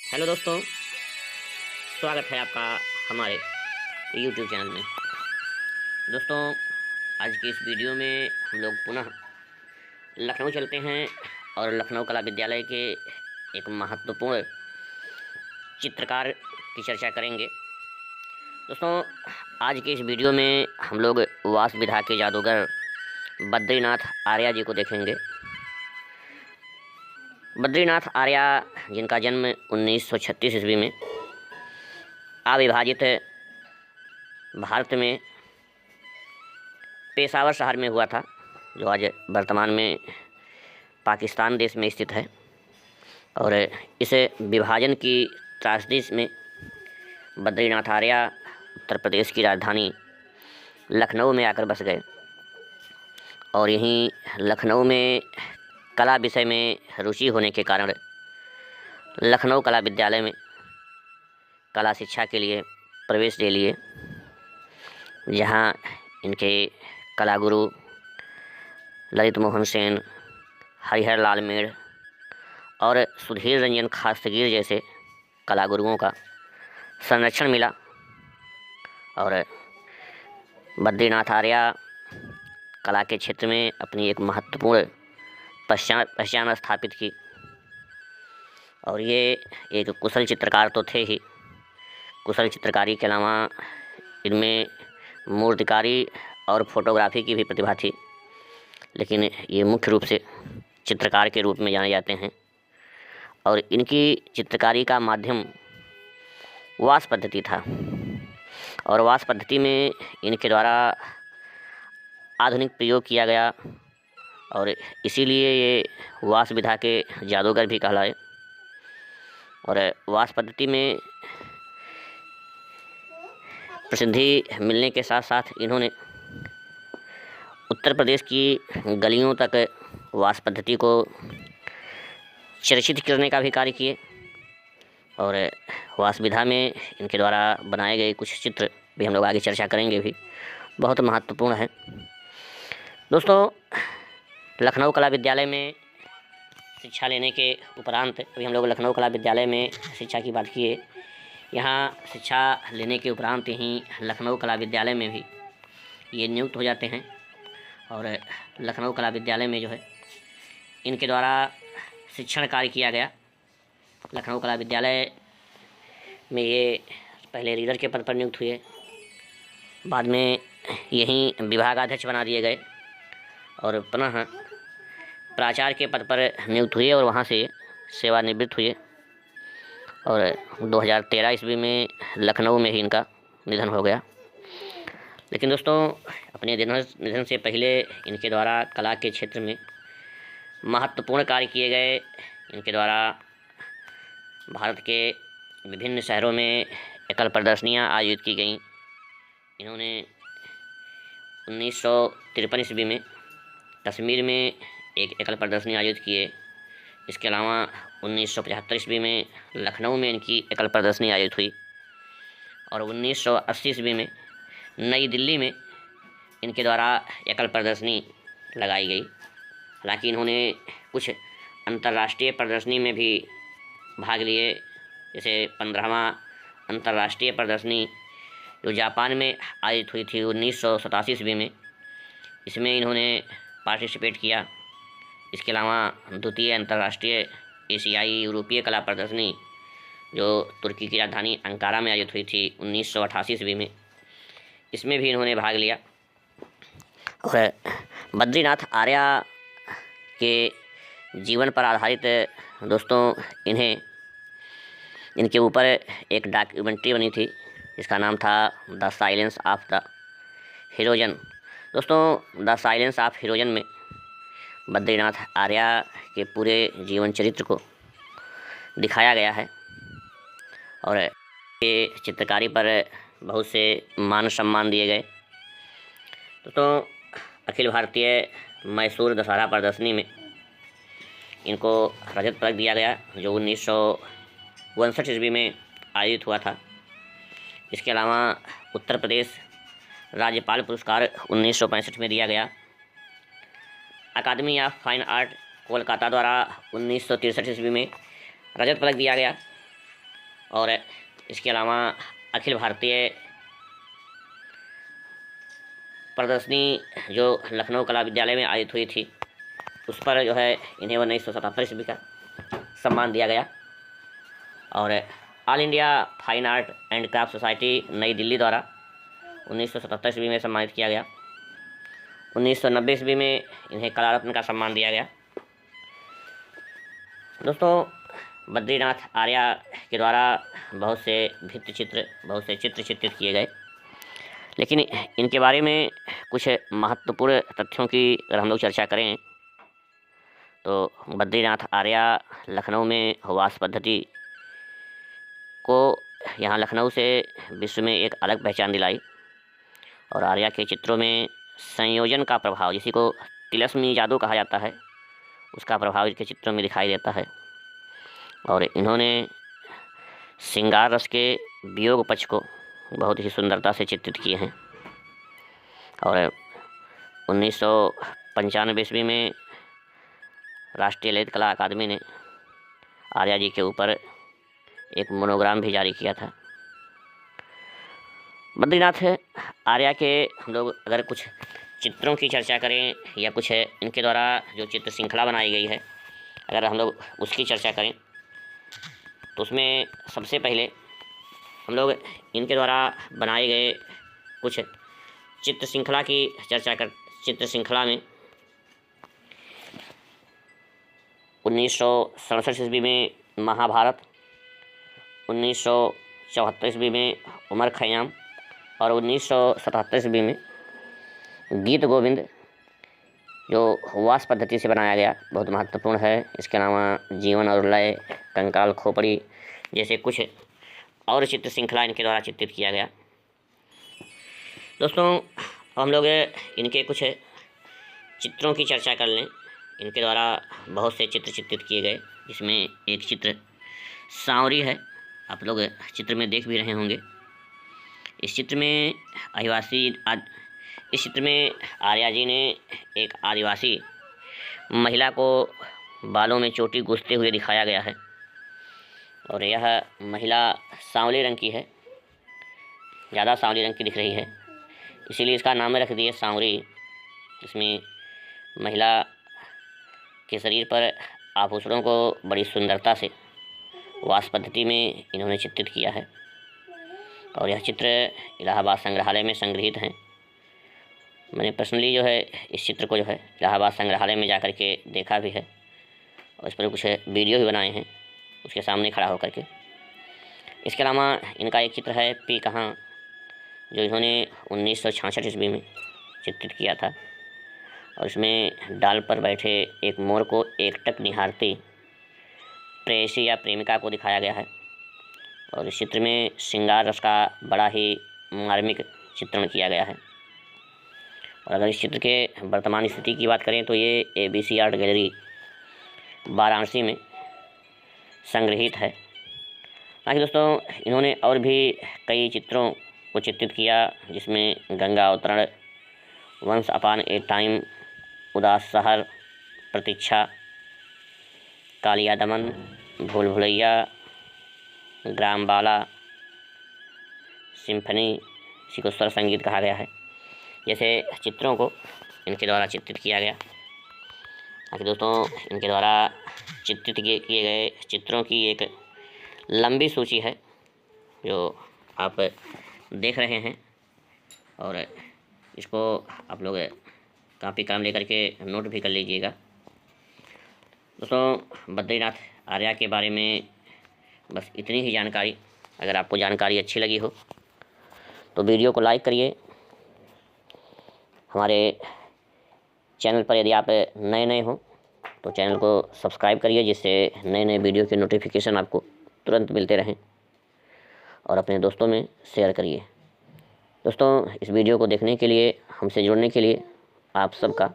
Hello दोस्तों, स्वागत है आपका हमारे YouTube चैनल में। दोस्तों, आज की इस वीडियो में हम लोग पुनः लखनऊ चलते हैं और लखनऊ कला विद्यालय के एक महत्वपूर्ण चित्रकार की चर्चा करेंगे। दोस्तों, आज के इस वीडियो में हम लोग वास विधा के जादूगर बद्रीनाथ आर्या जी को देखेंगे। बद्रीनाथ आर्या, जिनका जन्म 1936 ईस्वी में अविभाजित भारत में पेशावर शहर में हुआ था, जो आज वर्तमान में पाकिस्तान देश में स्थित है। और इस विभाजन की त्रासदी में बद्रीनाथ आर्या उत्तर प्रदेश की राजधानी लखनऊ में आकर बस गए और यहीं लखनऊ में कला विषय में रुचि होने के कारण लखनऊ कला विद्यालय में कला शिक्षा के लिए प्रवेश ले लिए, जहाँ इनके कला गुरु ललित मोहन सेन, हरिहर लाल मेड़ और सुधीर रंजन खास्तगीर जैसे कला गुरुओं का संरक्षण मिला। और बद्रीनाथ आर्या कला के क्षेत्र में अपनी एक महत्वपूर्ण पहचान स्थापित की। और ये एक कुशल चित्रकार तो थे ही, कुशल चित्रकारी के अलावा इनमें मूर्तिकारी और फोटोग्राफी की भी प्रतिभा थी, लेकिन ये मुख्य रूप से चित्रकार के रूप में जाने जाते हैं। और इनकी चित्रकारी का माध्यम वास पद्धति था और वास पद्धति में इनके द्वारा आधुनिक प्रयोग किया गया और इसीलिए ये वास विधा के जादूगर भी कहलाए। और वास पद्धति में प्रसिद्धि मिलने के साथ साथ इन्होंने उत्तर प्रदेश की गलियों तक वास पद्धति को चर्चित करने का भी कार्य किए। और वास विधा में इनके द्वारा बनाए गए कुछ चित्र भी हम लोग आगे चर्चा करेंगे, भी बहुत महत्वपूर्ण है। दोस्तों, लखनऊ कला विद्यालय में शिक्षा लेने के उपरांत, अभी हम लोग लखनऊ कला विद्यालय में शिक्षा की बात किए, यहाँ शिक्षा लेने के उपरांत ही लखनऊ कला विद्यालय में भी ये नियुक्त हो जाते हैं। और लखनऊ कला विद्यालय में जो है इनके द्वारा शिक्षण कार्य किया गया। लखनऊ कला विद्यालय में ये पहले रीडर के पद पर नियुक्त हुए, बाद में यहीं विभागाध्यक्ष बना दिए गए और पुनः प्राचार्य के पद पर नियुक्त हुए और वहाँ से सेवानिवृत्त हुए। और 2013 ईस्वी में लखनऊ में ही इनका निधन हो गया। लेकिन दोस्तों, अपने निधन से पहले इनके द्वारा कला के क्षेत्र में महत्वपूर्ण कार्य किए गए। इनके द्वारा भारत के विभिन्न शहरों में एकल प्रदर्शनियाँ आयोजित की गईं। इन्होंने 1953 ईस्वी में कश्मीर में एक एकल प्रदर्शनी आयोजित किए। इसके अलावा 1975 ईस्वी में लखनऊ में इनकी एकल प्रदर्शनी आयोजित हुई और 1980 ईस्वी में नई दिल्ली में इनके द्वारा एकल प्रदर्शनी लगाई गई। हालांकि इन्होंने कुछ अंतर्राष्ट्रीय प्रदर्शनी में भी भाग लिए, जैसे 15वां अंतर्राष्ट्रीय प्रदर्शनी जो जापान में आयोजित हुई थी 1987 ईस्वी में, इसमें इन्होंने पार्टिसिपेट किया। इसके अलावा द्वितीय अंतर्राष्ट्रीय एशियाई यूरोपीय कला प्रदर्शनी जो तुर्की की राजधानी अंकारा में आयोजित हुई थी 1988 ईस्वी में, इसमें भी इन्होंने भाग लिया। और बद्रीनाथ आर्या के जीवन पर आधारित दोस्तों इनके ऊपर एक डॉक्यूमेंट्री बनी थी, जिसका नाम था द साइलेंस ऑफ द हीरोजन। दोस्तों, द साइलेंस ऑफ हीरोजन में बद्रीनाथ आर्या के पूरे जीवन चरित्र को दिखाया गया है और ये चित्रकारी पर बहुत से मान सम्मान दिए गए। दोस्तों, अखिल भारतीय मैसूर दशहरा प्रदर्शनी में इनको रजत पदक दिया गया, जो 1959 ईस्वी में आयोजित हुआ था। इसके अलावा उत्तर प्रदेश राज्यपाल पुरस्कार 1965 में दिया गया। अकादमी ऑफ फाइन आर्ट कोलकाता द्वारा 1963 ईस्वी में रजत पदक दिया गया। और इसके अलावा अखिल भारतीय प्रदर्शनी जो लखनऊ कला विद्यालय में आयोजित हुई थी, उस पर जो है इन्हें 1977 ईस्वी का सम्मान दिया गया। और all India fine art and craft society नई दिल्ली द्वारा 1977 ईस्वी में सम्मानित किया गया। 1990 ईस्वी में इन्हें कला रत्न का सम्मान दिया गया। दोस्तों, बद्रीनाथ आर्या के द्वारा बहुत से भित्ति चित्र, बहुत से चित्र चित्रित किए गए, लेकिन इनके बारे में कुछ महत्वपूर्ण तथ्यों की अगर हम लोग चर्चा करें तो बद्रीनाथ आर्या लखनऊ में वास पद्धति को यहाँ लखनऊ से विश्व में एक अलग पहचान दिलाई। और आर्या के चित्रों में संयोजन का प्रभाव, जिसी को तिलस्मी जादू कहा जाता है, उसका प्रभाव इनके चित्रों में दिखाई देता है। और इन्होंने श्रृंगार रस के वियोग पक्ष को बहुत ही सुंदरता से चित्रित किए हैं। और 1995 ईस्वी में राष्ट्रीय ललित कला अकादमी ने आर्या जी के ऊपर एक मोनोग्राम भी जारी किया था। बद्रीनाथ आर्या के हम लोग अगर कुछ चित्रों की चर्चा करें या कुछ इनके द्वारा जो चित्र श्रृंखला बनाई गई है, अगर हम लोग उसकी चर्चा करें तो उसमें सबसे पहले हम लोग इनके द्वारा बनाए गए कुछ चित्र श्रृंखला की चर्चा कर। चित्र श्रृंखला में 1967 ईस्वी में महाभारत, 1974 ईस्वी में उमर खयाम और 1977 ईस्वी में गीत गोविंद जो वास पद्धति से बनाया गया, बहुत महत्वपूर्ण है। इसके अलावा जीवन और लय, कंकाल खोपड़ी जैसे कुछ और चित्र श्रृंखला इनके द्वारा चित्रित किया गया। दोस्तों, हम लोग इनके कुछ चित्रों की चर्चा कर लें। इनके द्वारा बहुत से चित्र चित्रित किए गए, जिसमें एक चित्र सांवरी है, आप लोग चित्र में देख भी रहे होंगे। इस चित्र में आर्या जी ने एक आदिवासी महिला को बालों में चोटी गूंथते हुए दिखाया गया है। और यह महिला सांवले रंग की है, ज़्यादा सांवले रंग की दिख रही है, इसीलिए इसका नाम रख दिया सांवरी। इसमें महिला के शरीर पर आभूषणों को बड़ी सुंदरता से वास पद्धति में इन्होंने चित्रित किया है। और यह चित्र इलाहाबाद संग्रहालय में संग्रहित हैं। मैंने पर्सनली जो है इस चित्र को जो है इलाहाबाद संग्रहालय में जाकर के देखा भी है, और इस पर कुछ वीडियो भी बनाए हैं उसके सामने खड़ा होकर के। इसके अलावा इनका एक चित्र है पी कहाँ, जो इन्होंने 1966 ईस्वी में चित्रित किया था। और इसमें डाल पर बैठे एक मोर को एकटक निहारती प्रेयसी या प्रेमिका को दिखाया गया है। और इस चित्र में श्रृंगार रस का बड़ा ही मार्मिक चित्रण किया गया है। और अगर इस चित्र के वर्तमान स्थिति की बात करें तो ये ABC आर्ट गैलरी वाराणसी में संग्रहित है। बाकी दोस्तों, इन्होंने और भी कई चित्रों को चित्रित किया, जिसमें गंगा अवतरण, वंस अपॉन ए टाइम, उदास शहर, प्रतीक्षा, कालिया दमन, भूल भुलैया, ग्राम बाला, सिम्फनी, इसी को स्वर संगीत कहा गया है, जैसे चित्रों को इनके द्वारा चित्रित किया गया। बाकी दोस्तों, इनके द्वारा चित्रित किए गए चित्रों की एक लंबी सूची है जो आप देख रहे हैं, और इसको आप लोग कापी कलम लेकर के नोट भी कर लीजिएगा। दोस्तों, बद्रीनाथ आर्या के बारे में बस इतनी ही जानकारी। अगर आपको जानकारी अच्छी लगी हो तो वीडियो को लाइक करिए। हमारे चैनल पर यदि आप नए हो तो चैनल को सब्सक्राइब करिए, जिससे नए नए वीडियो के नोटिफिकेशन आपको तुरंत मिलते रहें। और अपने दोस्तों में शेयर करिए। दोस्तों, इस वीडियो को देखने के लिए, हमसे जुड़ने के लिए आप सबका